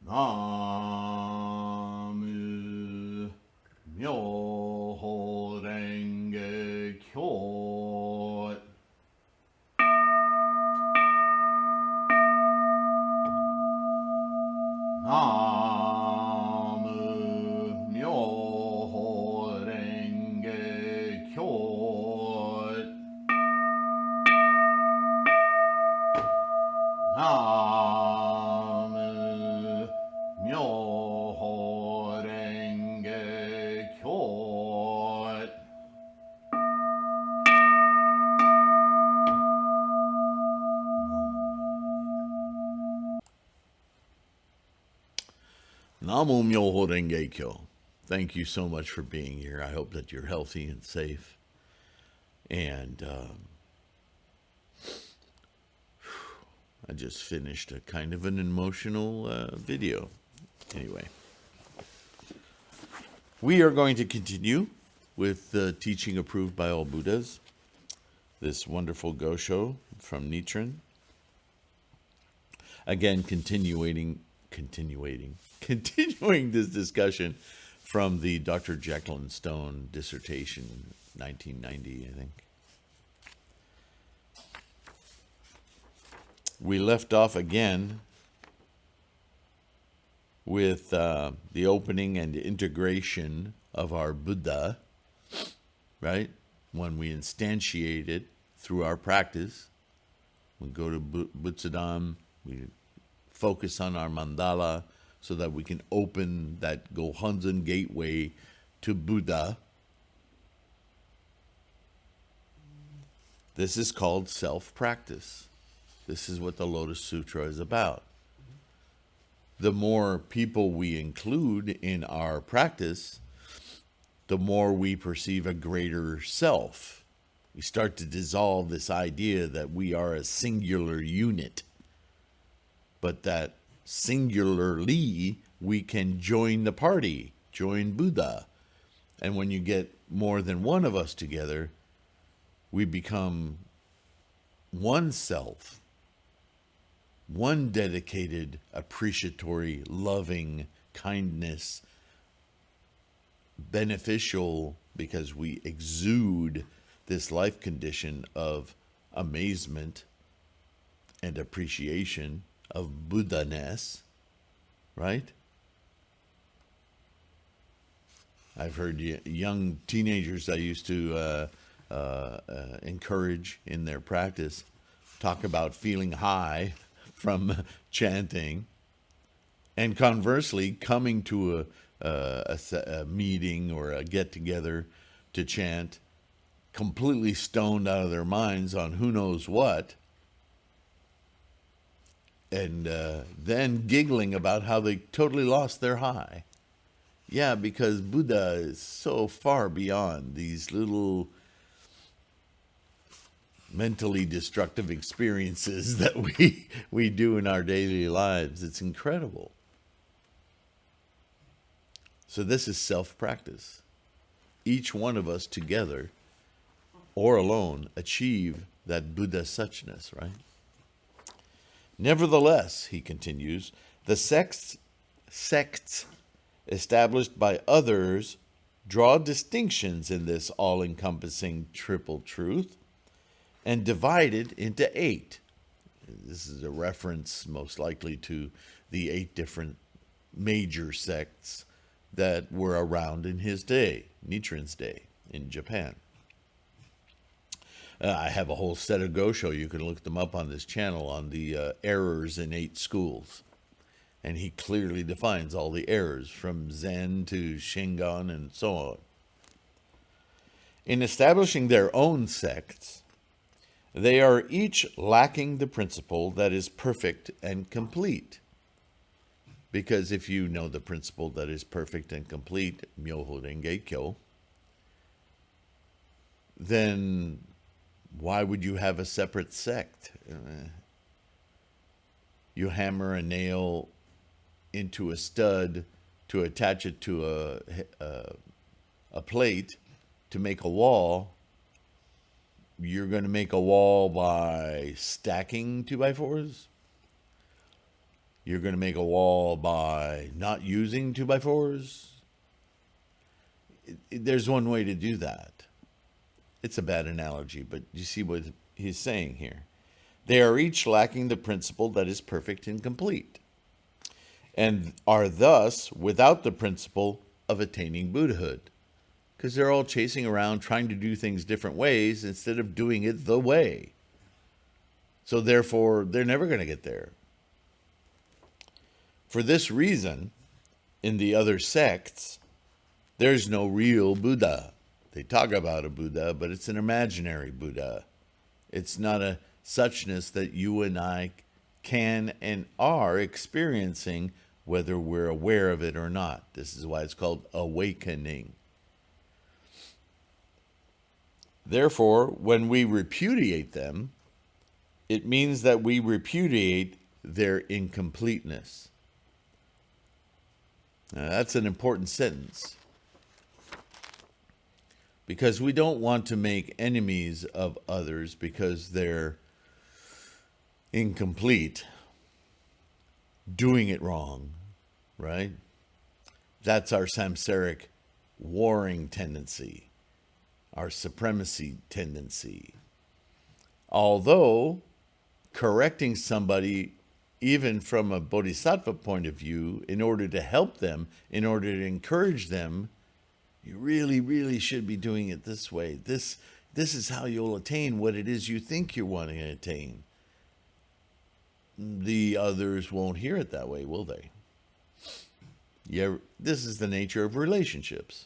NaMuMyoHoRengeKyo. NaMuMyoHoRengeKyo. NaMuMyoHoRengeKyo. NaMuMyoHoRengeKyo. Thank you so much for being here. I hope that you're healthy and safe. And I just finished a kind of an emotional video. Anyway, we are going to continue with the teaching approved by all Buddhas, this wonderful Gosho from Nichiren. Again, continuing this discussion from the Dr. Jekyll and Stone dissertation, 1990, I think. We left off again with the opening and integration of our Buddha, right? When we instantiate it through our practice, we go to Butsudan, we focus on our mandala so that we can open that Gohonzon gateway to Buddha. This is called self-practice. This is what the Lotus Sutra is about. The more people we include in our practice, the more we perceive a greater self. We start to dissolve this idea that we are a singular unit, but that singularly we can join the party, join Buddha. And when you get more than one of us together, we become one self, one dedicated, appreciatory, loving, kindness, beneficial, because we exude this life condition of amazement and appreciation of Buddha-ness, right? I've heard young teenagers I used to encourage in their practice talk about feeling high from chanting, and conversely coming to a meeting or a get-together to chant, completely stoned out of their minds on who knows what, and then giggling about how they totally lost their high. Yeah, because Buddha is so far beyond these little mentally destructive experiences that we do in our daily lives. It's incredible. So this is self-practice. Each one of us together or alone achieve that Buddha Suchness, right? Nevertheless, he continues, the sects established by others draw distinctions in this all-encompassing triple truth and divide it into 8. This is a reference most likely to the 8 different major sects that were around in his day, Nichiren's day, in Japan. I have a whole set of Gosho. You can look them up on this channel on the errors in 8 schools. And he clearly defines all the errors from Zen to Shingon and so on. In establishing their own sects, they are each lacking the principle that is perfect and complete. Because if you know the principle that is perfect and complete, NaMuMyoHoRenGeKyo, then why would you have a separate sect? You hammer a nail into a stud to attach it to a plate to make a wall. You're going to make a wall by stacking 2x4s? you're going to make a wall by not using 2x4s. There's one way to do that. It's a bad analogy, but you see what he's saying here. They are each lacking the principle that is perfect and complete, and are thus without the principle of attaining Buddhahood, because they're all chasing around trying to do things different ways instead of doing it the way. So therefore, they're never going to get there. For this reason, in the other sects, there's no real Buddha. They talk about a Buddha, but it's an imaginary Buddha. It's not a suchness that you and I can and are experiencing, whether we're aware of it or not. This is why it's called awakening. Therefore, when we repudiate them, it means that we repudiate their incompleteness. Now, that's an important sentence, because we don't want to make enemies of others because they're incomplete, doing it wrong, right? That's our samsaric warring tendency, our supremacy tendency. Although correcting somebody, even from a bodhisattva point of view, in order to help them, in order to encourage them, you really, really should be doing it this way. This is how you'll attain what it is you think you're wanting to attain. The others won't hear it that way, will they? Yeah, this is the nature of relationships.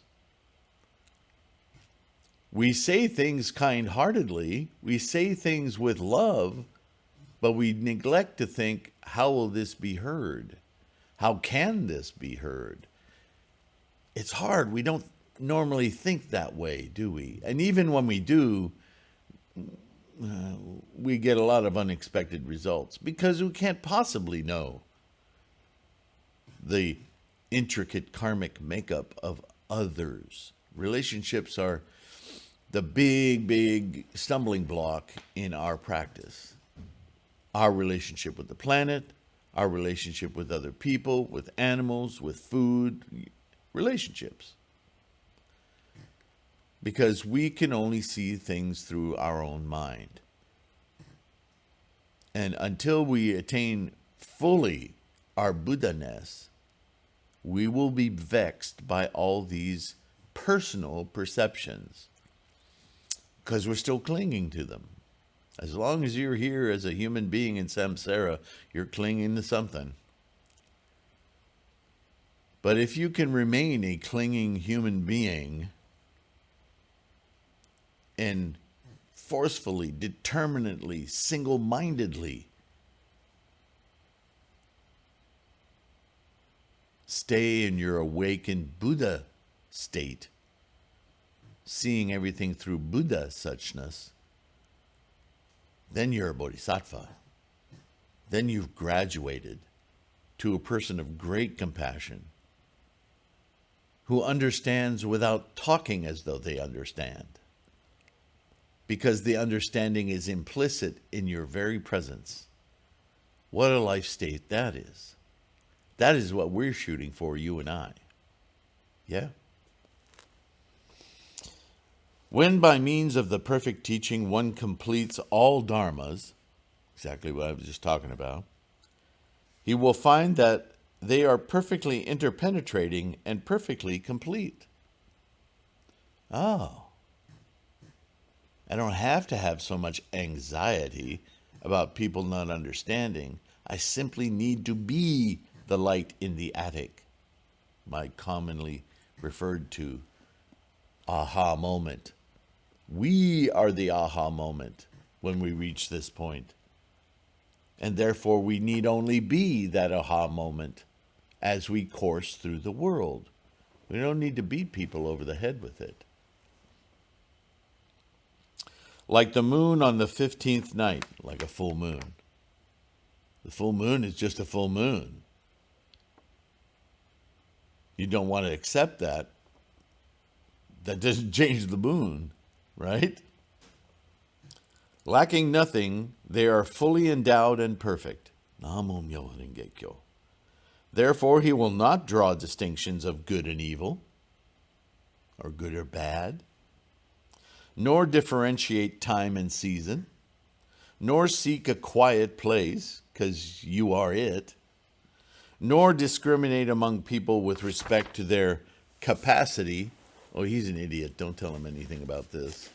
We say things kind-heartedly, we say things with love, but we neglect to think, how will this be heard? How can this be heard? It's hard. We don't normally think that way, do we? And even when we do, we get a lot of unexpected results because we can't possibly know the intricate karmic makeup of others. Relationships are the big stumbling block in our practice. Our relationship with the planet, our relationship with other people, with animals, with food, relationships. Because we can only see things through our own mind. And until we attain fully our Buddha-ness, we will be vexed by all these personal perceptions, because we're still clinging to them. As long as you're here as a human being in samsara, you're clinging to something. But if you can remain a clinging human being and forcefully, determinedly, single-mindedly stay in your awakened Buddha state, seeing everything through Buddha Suchness, then you're a bodhisattva. Then you've graduated to a person of great compassion who understands without talking as though they understand, because the understanding is implicit in your very presence. What a life state that is. That is what we're shooting for, you and I. Yeah? When by means of the perfect teaching one completes all dharmas, exactly what I was just talking about, he will find that they are perfectly interpenetrating and perfectly complete. Oh. I don't have to have so much anxiety about people not understanding. I simply need to be the light in the attic, my commonly referred to aha moment. We are the aha moment when we reach this point. And therefore we need only be that aha moment as we course through the world. We don't need to beat people over the head with it. Like the moon on the 15th night, like a full moon. The full moon is just a full moon. You don't want to accept that. That doesn't change the moon, right? Lacking nothing, they are fully endowed and perfect. NaMuMyoHoRenGeKyo. Therefore, he will not draw distinctions of good and evil, or good or bad, nor differentiate time and season, nor seek a quiet place, because you are it, nor discriminate among people with respect to their capacity. Oh, he's an idiot. Don't tell him anything about this.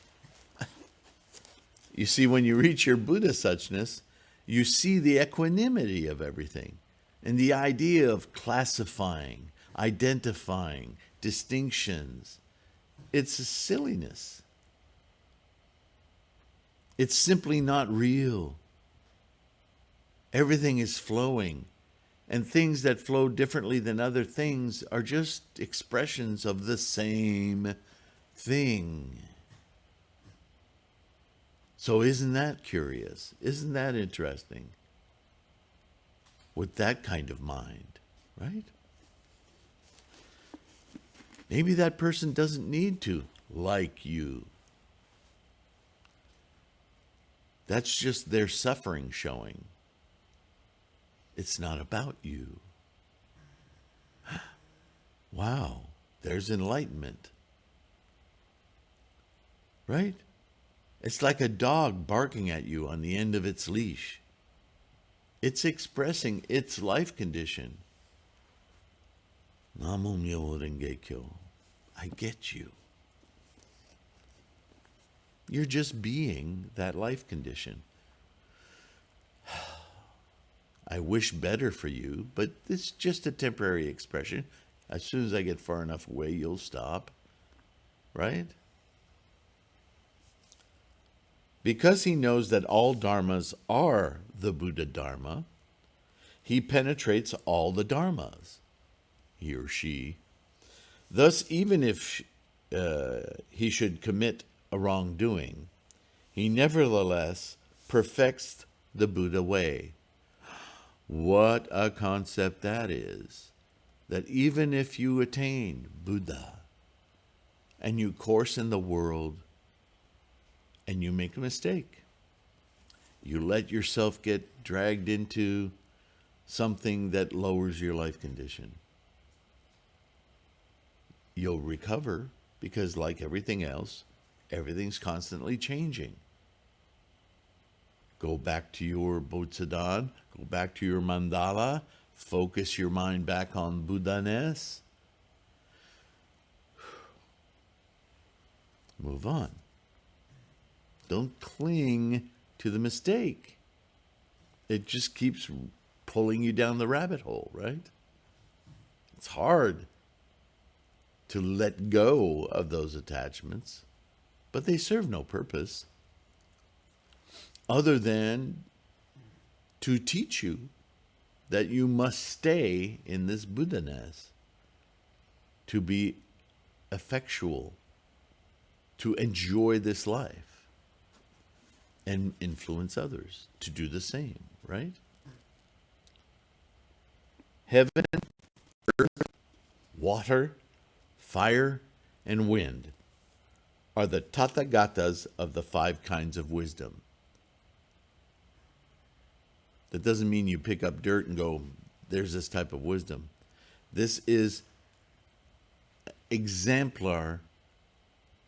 You see, when you reach your Buddha Suchness, you see the equanimity of everything. And the idea of classifying, identifying, distinctions, it's a silliness. It's simply not real. Everything is flowing. And things that flow differently than other things are just expressions of the same thing. So isn't that curious? Isn't that interesting? With that kind of mind, right? Maybe that person doesn't need to like you. That's just their suffering showing. It's not about you. Wow, there's enlightenment. Right? It's like a dog barking at you on the end of its leash. It's expressing its life condition. NaMuMyoHoRenGeKyo. I get you. You're just being that life condition. I wish better for you, but it's just a temporary expression. As soon as I get far enough away, you'll stop. Right? Because he knows that all dharmas are the Buddha Dharma, he penetrates all the dharmas, he or she. Thus, even if he should commit a wrongdoing, he nevertheless perfects the Buddha way. What a concept that is, that even if you attain Buddha and you course in the world and you make a mistake, you let yourself get dragged into something that lowers your life condition, you'll recover, because like everything else, everything's constantly changing. Go back to your Botsudan, go back to your mandala, focus your mind back on Buddha-ness. Move on. Don't cling to the mistake. It just keeps pulling you down the rabbit hole, right? It's hard to let go of those attachments, but they serve no purpose other than to teach you that you must stay in this Buddha-ness to be effectual, to enjoy this life and influence others to do the same, right? Heaven, earth, water, fire, and wind are the Tathagatas of the 5 kinds of wisdom. That doesn't mean you pick up dirt and go, there's this type of wisdom. This is exemplar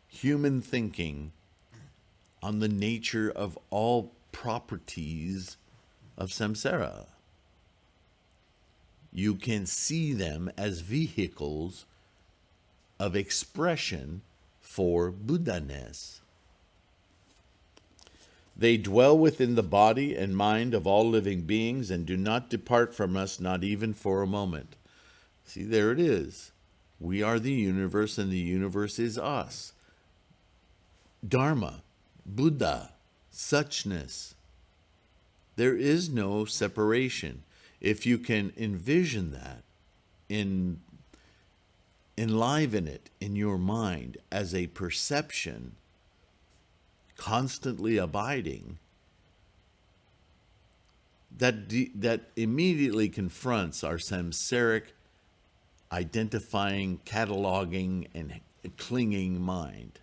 human thinking on the nature of all properties of samsara. You can see them as vehicles of expression for Buddha-ness. They dwell within the body and mind of all living beings and do not depart from us, not even for a moment. See, there it is. We are the universe and the universe is us. Dharma, Buddha, Suchness. There is no separation. If you can envision that, enliven it in your mind as a perception, constantly abiding, that immediately confronts our samsaric, identifying, cataloging, and clinging mind.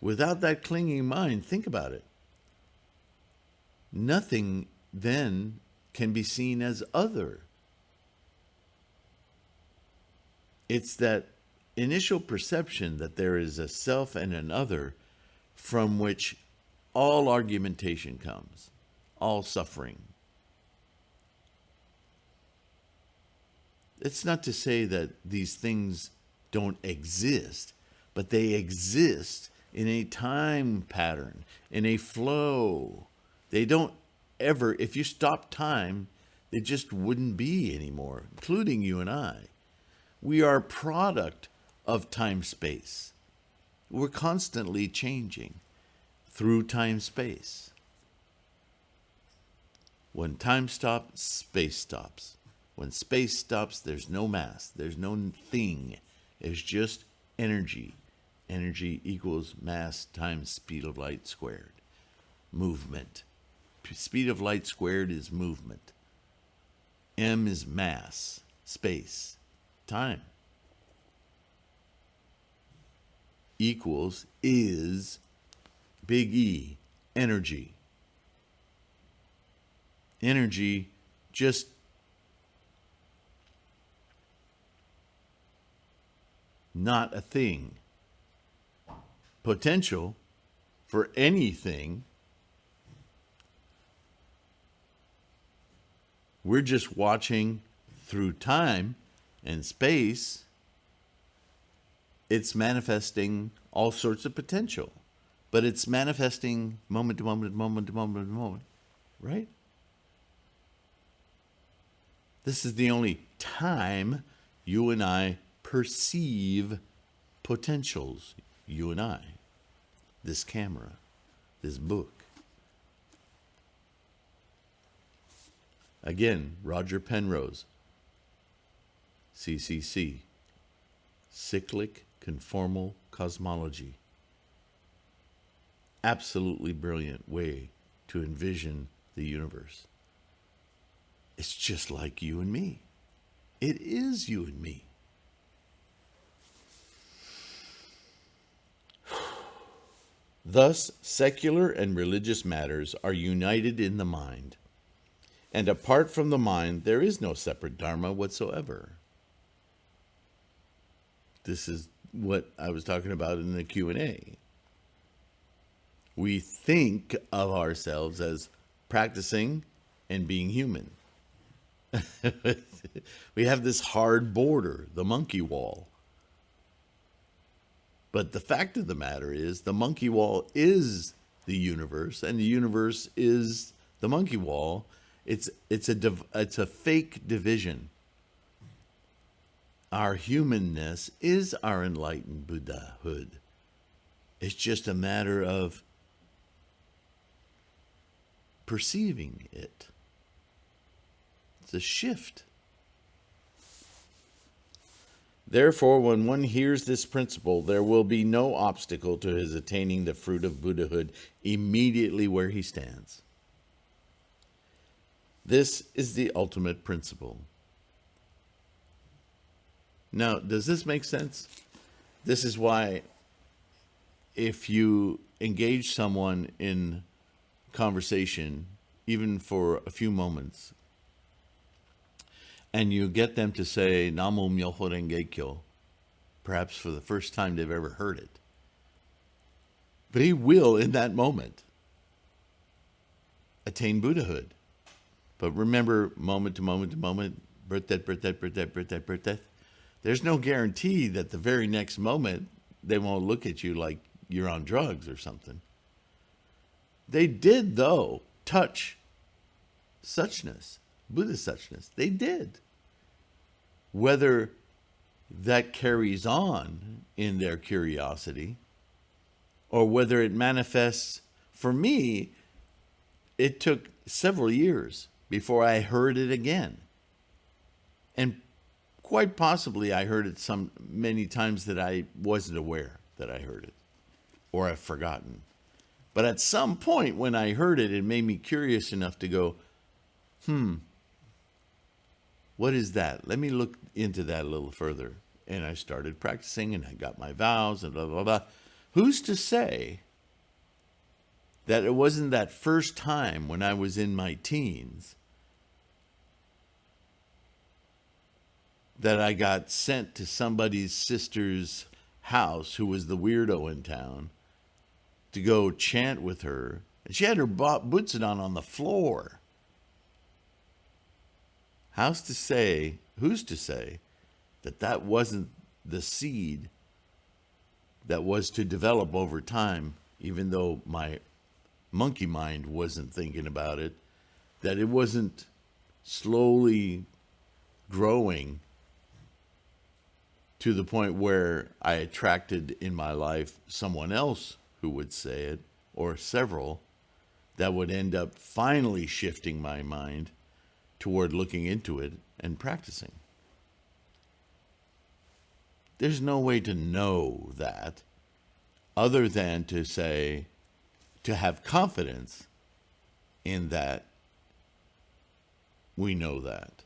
Without that clinging mind, think about it. Nothing then can be seen as other. It's that initial perception that there is a self and an other from which all argumentation comes, all suffering. It's not to say that these things don't exist, but they exist in a time pattern, in a flow. They don't ever, if you stop time, they just wouldn't be anymore, including you and I. We are a product of time-space. We're constantly changing through time-space. When time stops, space stops. When space stops, there's no mass. There's no thing. It's just energy. Energy equals mass times speed of light squared. Movement. Speed of light squared is movement. M is mass, space, time. Equals is big E, energy. Energy just not a thing. Potential for anything. We're just watching through time and space. It's manifesting all sorts of potential, but it's manifesting moment to moment, moment to moment to moment, right? This is the only time you and I perceive potentials, you and I, this camera, this book. Again, Roger Penrose, CCC, Cyclic Conformal Cosmology. Absolutely brilliant way to envision the universe. It's just like you and me. It is you and me. Thus, secular and religious matters are united in the mind. And apart from the mind, there is no separate dharma whatsoever. This is what I was talking about in the Q&A. We think of ourselves as practicing and being human. We have this hard border, the monkey wall. But the fact of the matter is, the monkey wall is the universe, and the universe is the monkey wall. It's a fake division. Our humanness is our enlightened Buddhahood. It's just a matter of perceiving it. It's a shift. Therefore, when one hears this principle, there will be no obstacle to his attaining the fruit of Buddhahood immediately where he stands. This is the ultimate principle. Now, does this make sense? This is why if you engage someone in conversation, even for a few moments, and you get them to say NaMuMyoHoRenGeKyo, perhaps for the first time they've ever heard it, but he will, in that moment, attain Buddhahood. But remember, moment to moment to moment, birth, death, birth, death, birth, death, birth, death, birth, death. There's no guarantee that the very next moment they won't look at you like you're on drugs or something. They did, though, touch suchness, Buddha Suchness. They did. Whether that carries on in their curiosity or whether it manifests, for me, it took several years before I heard it again. And quite possibly I heard it many times that I wasn't aware that I heard it, or I've forgotten. But at some point when I heard it, it made me curious enough to go, what is that? Let me look into that a little further. And I started practicing and I got my vows and blah, blah, blah. Who's to say that it wasn't that first time when I was in my teens that I got sent to somebody's sister's house who was the weirdo in town to go chant with her. And she had her boots on the floor. Who's to say that that wasn't the seed that was to develop over time, even though my monkey mind wasn't thinking about it, that it wasn't slowly growing to the point where I attracted in my life someone else who would say it, or several, that would end up finally shifting my mind toward looking into it and practicing. There's no way to know that other than to say, to have confidence in that we know that.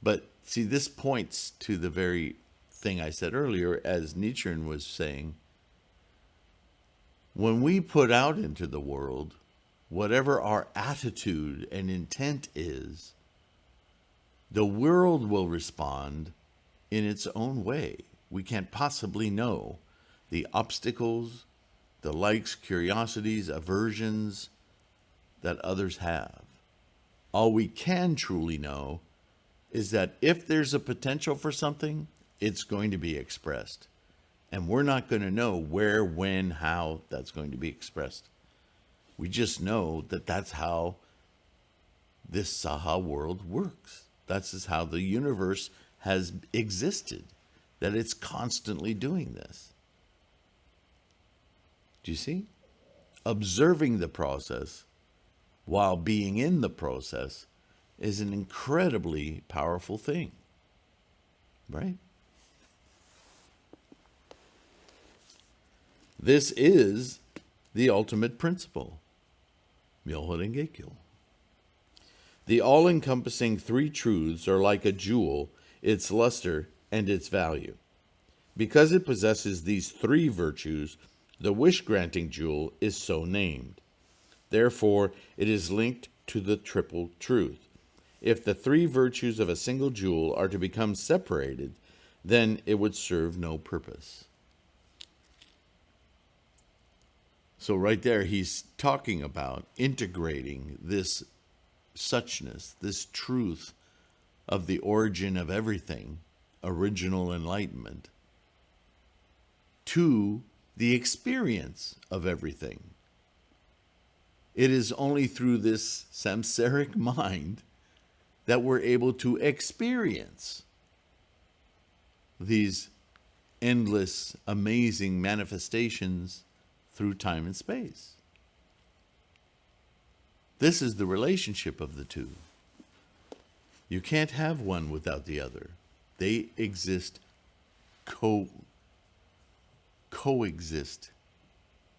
But see, this points to the very thing I said earlier, as Nichiren was saying, when we put out into the world, whatever our attitude and intent is, the world will respond in its own way. We can't possibly know the obstacles, the likes, curiosities, aversions that others have. All we can truly know is that if there's a potential for something, it's going to be expressed. And we're not going to know where, when, how that's going to be expressed. We just know that that's how this Saha world works. That's just how the universe has existed, that it's constantly doing this. Do you see? Observing the process while being in the process is an incredibly powerful thing, right? This is the ultimate principle, NaMuMyoHoRenGeKyo. The all-encompassing three truths are like a jewel, its luster and its value. Because it possesses these three virtues, the wish-granting jewel is so named. Therefore, it is linked to the triple truth. If the three virtues of a single jewel are to become separated, then it would serve no purpose. So right there, he's talking about integrating this suchness, this truth of the origin of everything, original enlightenment, to the experience of everything. It is only through this samsaric mind that we're able to experience these endless, amazing manifestations through time and space. This is the relationship of the two. You can't have one without the other. They exist, coexist,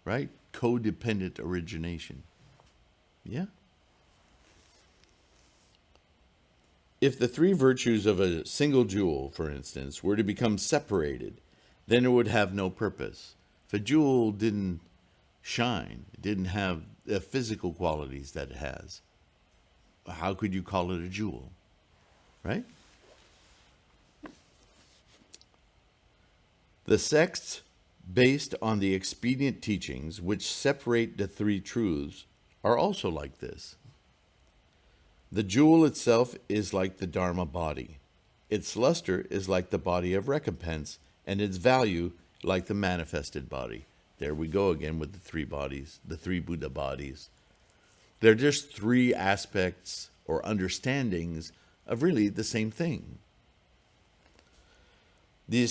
right? Codependent origination. Yeah. If the three virtues of a single jewel, for instance, were to become separated, then it would have no purpose. If a jewel didn't shine, it didn't have the physical qualities that it has, how could you call it a jewel, right? The sects based on the expedient teachings which separate the three truths are also like this. The jewel itself is like the Dharma body. Its luster is like the body of recompense, and its value like the manifested body. There we go again with the three bodies, the three Buddha bodies. They're just three aspects or understandings of really the same thing. The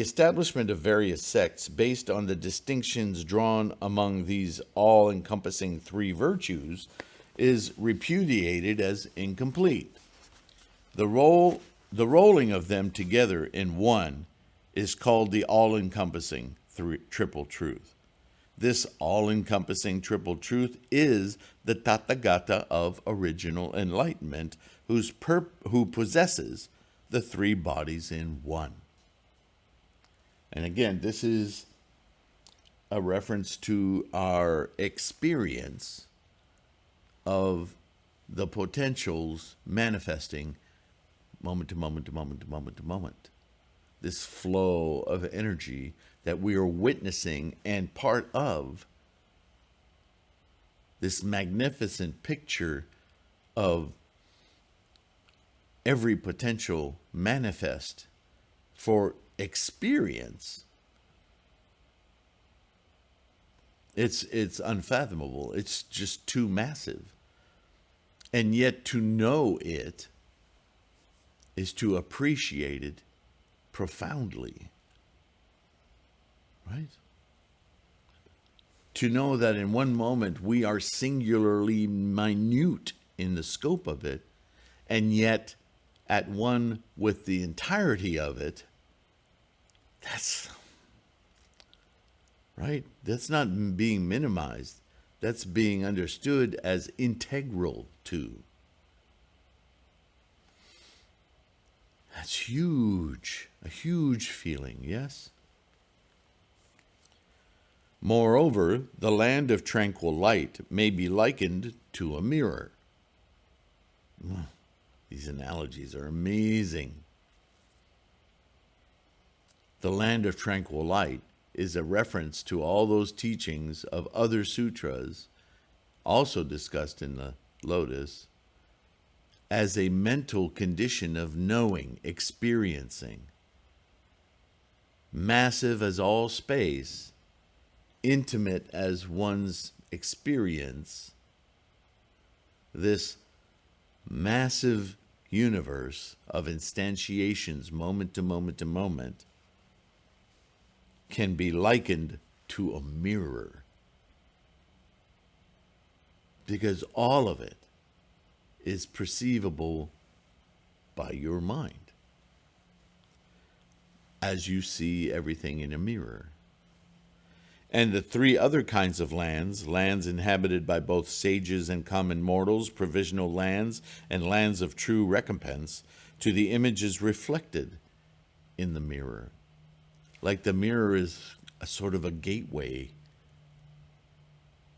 establishment of various sects based on the distinctions drawn among these all-encompassing three virtues is repudiated as incomplete. The rolling of them together in one is called the all-encompassing triple truth. This all-encompassing triple truth is the Tathagata of original enlightenment, who possesses the three bodies in one. And again, this is a reference to our experience of the potentials manifesting moment to moment to moment to moment to moment. This flow of energy that we are witnessing and part of this magnificent picture of every potential manifest for experience. It's unfathomable. It's just too massive. And yet to know it is to appreciate it profoundly. Right? To know that in one moment we are singularly minute in the scope of it, and yet at one with the entirety of it, that's right. That's not being minimized. That's being understood as integral to. That's huge, a huge feeling, yes? Moreover, the land of tranquil light may be likened to a mirror. These analogies are amazing. The land of tranquil light is a reference to all those teachings of other sutras, also discussed in the Lotus, as a mental condition of knowing, experiencing. Massive as all space, intimate as one's experience, this massive universe of instantiations, moment to moment to moment, can be likened to a mirror. Because all of it is perceivable by your mind, as you see everything in a mirror. And the three other kinds of lands, lands inhabited by both sages and common mortals, provisional lands, and lands of true recompense, to the images reflected in the mirror. Like the mirror is a sort of a gateway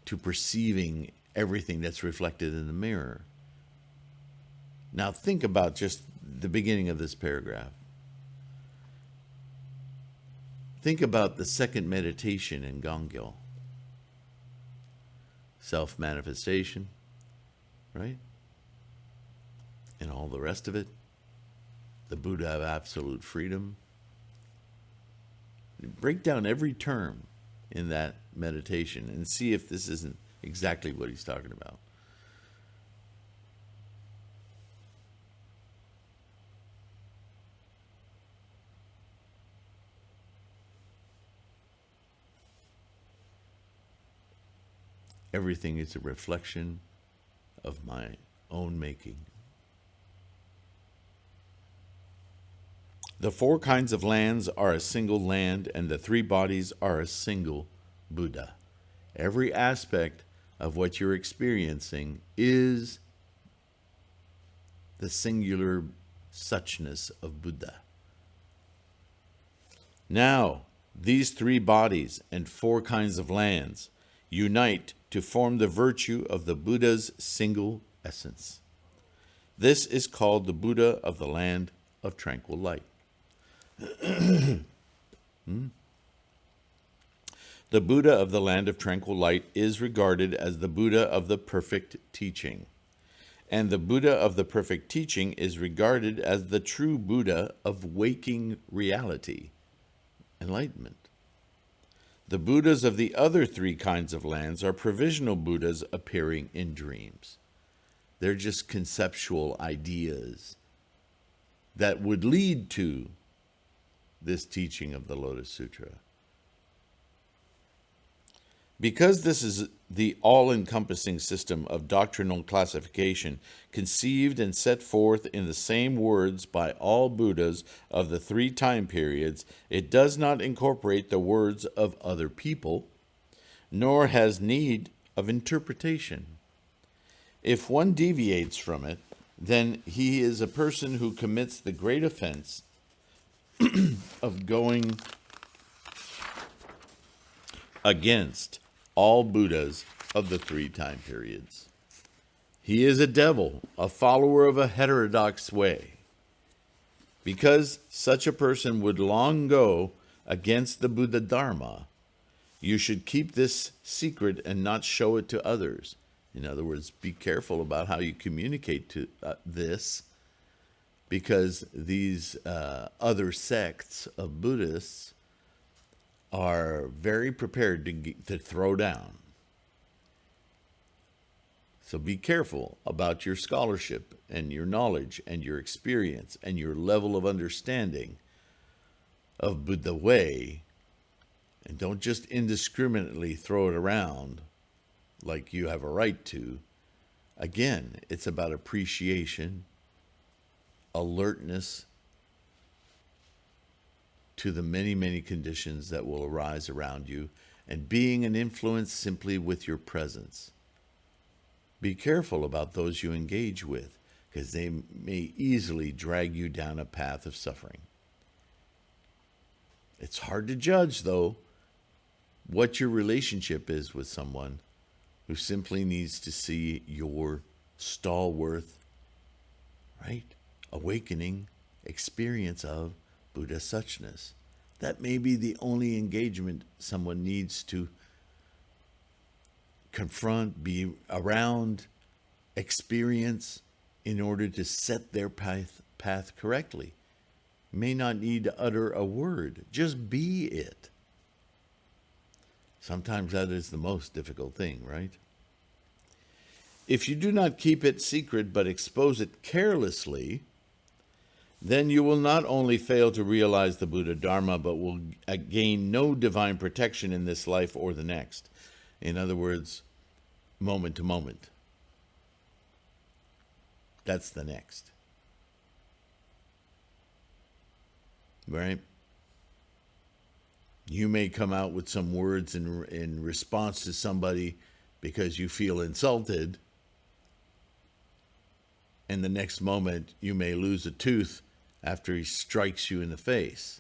to perceiving everything that's reflected in the mirror. Now think about just the beginning of this paragraph. Think about the second meditation in Gongyo. Self-manifestation, right? And all the rest of it. The Buddha of absolute freedom. Break down every term in that meditation and see if this isn't exactly what he's talking about. Everything is a reflection of my own making. The four kinds of lands are a single land, and the three bodies are a single Buddha. Every aspect of what you're experiencing is the singular suchness of Buddha. Now, these three bodies and four kinds of lands unite to form the virtue of the Buddha's single essence. This is called the Buddha of the land of tranquil light. The Buddha of the land of tranquil light is regarded as the Buddha of the perfect teaching. And the Buddha of the perfect teaching is regarded as the true Buddha of waking reality, enlightenment. The Buddhas of the other three kinds of lands are provisional Buddhas appearing in dreams. They're just conceptual ideas that would lead to this teaching of the Lotus Sutra. Because this is the all-encompassing system of doctrinal classification conceived and set forth in the same words by all Buddhas of the three time periods, it does not incorporate the words of other people, nor has need of interpretation. If one deviates from it, then he is a person who commits the great offense of going against all Buddhas of the three time periods. He is a devil, a follower of a heterodox way. Because such a person would long go against the Buddha Dharma, you should keep this secret and not show it to others. In other words, be careful about how you communicate to this, because these other sects of Buddhists are very prepared to throw down. So be careful about your scholarship and your knowledge and your experience and your level of understanding of Buddha way. And don't just indiscriminately throw it around like you have a right to. Again, it's about appreciation, alertness to the many, many conditions that will arise around you, and being an influence simply with your presence. Be careful about those you engage with, because they may easily drag you down a path of suffering. It's hard to judge, though, what your relationship is with someone who simply needs to see your stalwart, right, awakening experience of Buddha Suchness. That may be the only engagement someone needs to confront, be around, experience in order to set their path correctly. May not need to utter a word, just be it. Sometimes that is the most difficult thing, right? If you do not keep it secret but expose it carelessly, then you will not only fail to realize the Buddha Dharma, but will gain no divine protection in this life or the next. In other words, moment to moment. That's the next. Right? You may come out with some words in response to somebody because you feel insulted, and the next moment you may lose a tooth after he strikes you in the face.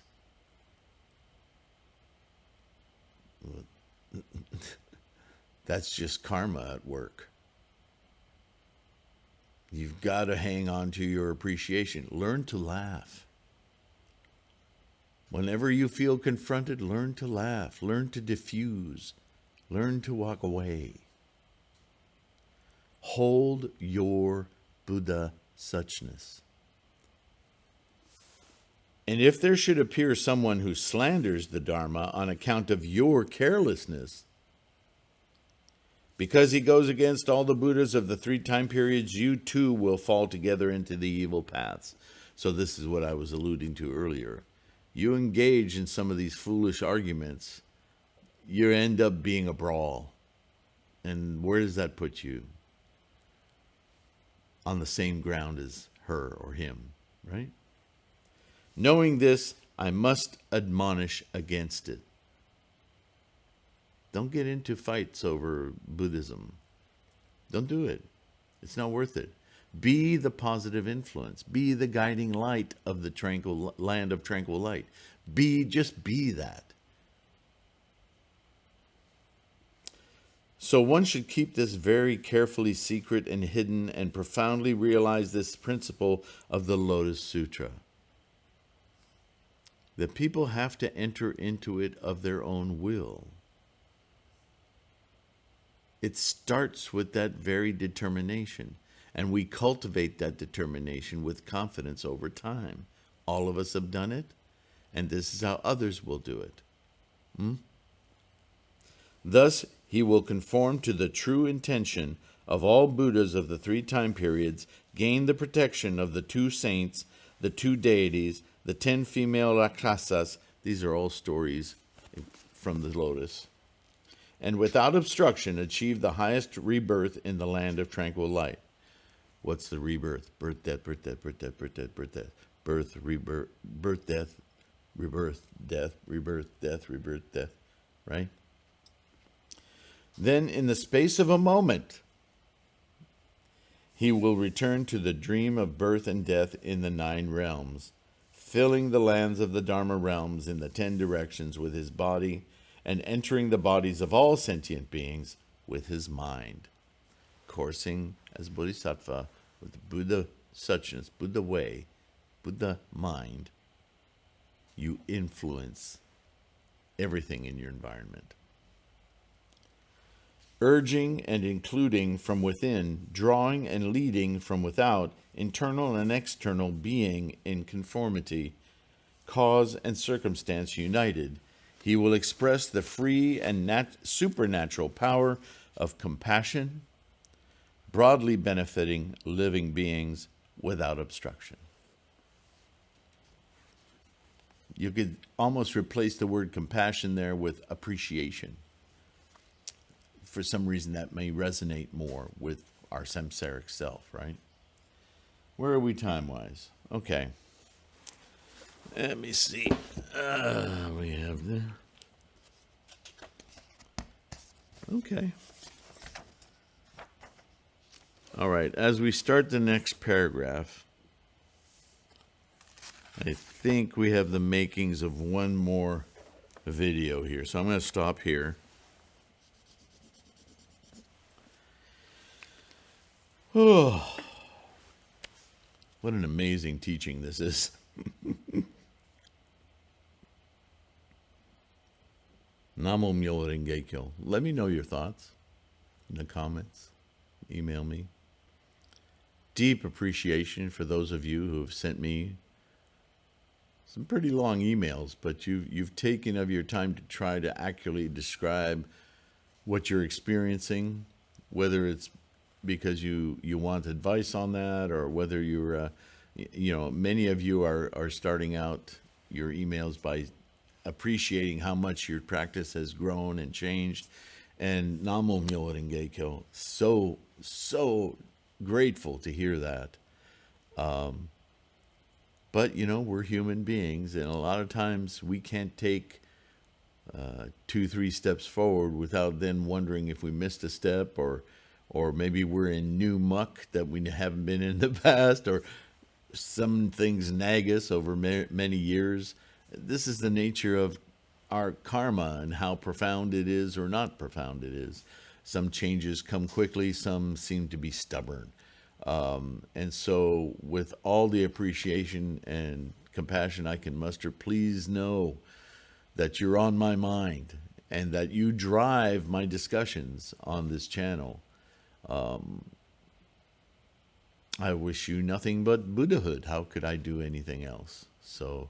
That's just karma at work. You've got to hang on to your appreciation. Learn to laugh. Whenever you feel confronted, learn to laugh. Learn to diffuse. Learn to walk away. Hold your Buddha Suchness. And if there should appear someone who slanders the Dharma on account of your carelessness, because he goes against all the Buddhas of the 3 time periods, you too will fall together into the evil paths. So this is what I was alluding to earlier. You engage in some of these foolish arguments, you end up being a brawl. And where does that put you? On the same ground as her or him, right? Knowing this, I must admonish against it. Don't get into fights over Buddhism. Don't do it. It's not worth it. Be the positive influence. Be the guiding light of the tranquil land of tranquil light. Just be that. So one should keep this very carefully secret and hidden, and profoundly realize this principle of the Lotus Sutra. That people have to enter into it of their own will. It starts with that very determination, and we cultivate that determination with confidence over time. All of us have done it, and this is how others will do it. Thus, he will conform to the true intention of all Buddhas of the 3 time periods, gain the protection of the 2 saints, the 2 deities, the 10 female Rakshasas. These are all stories from the Lotus. And without obstruction, achieve the highest rebirth in the land of tranquil light. What's the rebirth? Birth, death, birth, death, birth, death, birth, death, birth, death. Birth, rebirth, birth, death, rebirth, death, rebirth, death, rebirth, death. Right? Then, in the space of a moment, he will return to the dream of birth and death in the 9 realms, filling the lands of the Dharma realms in the 10 directions with his body, and entering the bodies of all sentient beings with his mind, coursing as Bodhisattva with Buddha Suchness, Buddha way, Buddha mind, you influence everything in your environment. Urging and including from within, drawing and leading from without, internal and external being in conformity, cause and circumstance united, he will express the free and supernatural power of compassion, broadly benefiting living beings without obstruction. You could almost replace the word compassion there with appreciation. For some reason, that may resonate more with our samsaric self, right? Where are we time-wise? Okay. Let me see. We have the... Okay. All right. As we start the next paragraph, I think we have the makings of one more video here. So I'm going to stop here. Oh, what an amazing teaching this is. NaMuMyoHoRenGeKyo. Let me know your thoughts in the comments. Email me. Deep appreciation for those of you who have sent me some pretty long emails, but you've taken of your time to try to accurately describe what you're experiencing, whether it's because you want advice on that, or whether you're, many of you are starting out your emails by appreciating how much your practice has grown and changed. And NaMuMyoHoRenGeKyo, so grateful to hear that. But, we're human beings, and a lot of times we can't take 2-3 steps forward without then wondering if we missed a step, or maybe we're in new muck that we haven't been in the past, or some things nag us over many years. This is the nature of our karma and how profound it is or not profound it is. Some changes come quickly, some seem to be stubborn. And so with all the appreciation and compassion I can muster, please know that you're on my mind and that you drive my discussions on this channel. I wish you nothing but Buddhahood. How could I do anything else? So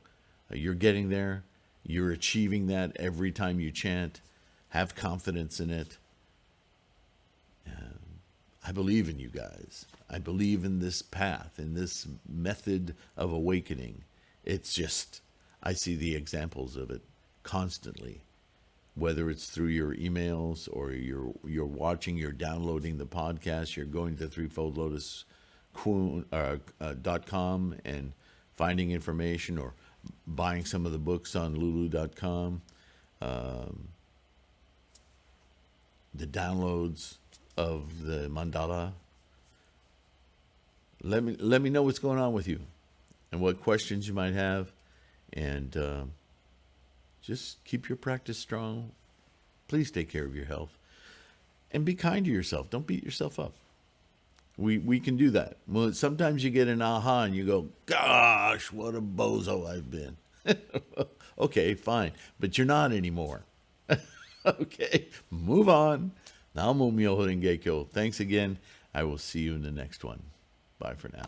you're getting there. You're achieving that every time you chant. Have confidence in it. I believe in you guys. I believe in this path, in this method of awakening. It's just, I see the examples of it constantly. Whether it's through your emails, or you're watching, you're downloading the podcast, you're going to Threefold Lotus .com and finding information, or buying some of the books on lulu.com. The downloads of the mandala. Let me know what's going on with you and what questions you might have, and just keep your practice strong. Please take care of your health and be kind to yourself. Don't beat yourself up. We can do that. Well, sometimes you get an aha and you go, gosh, what a bozo I've been. Okay, fine. But you're not anymore. Okay, move on. NaMuMyoHoRenGeKyo. Thanks again. I will see you in the next one. Bye for now.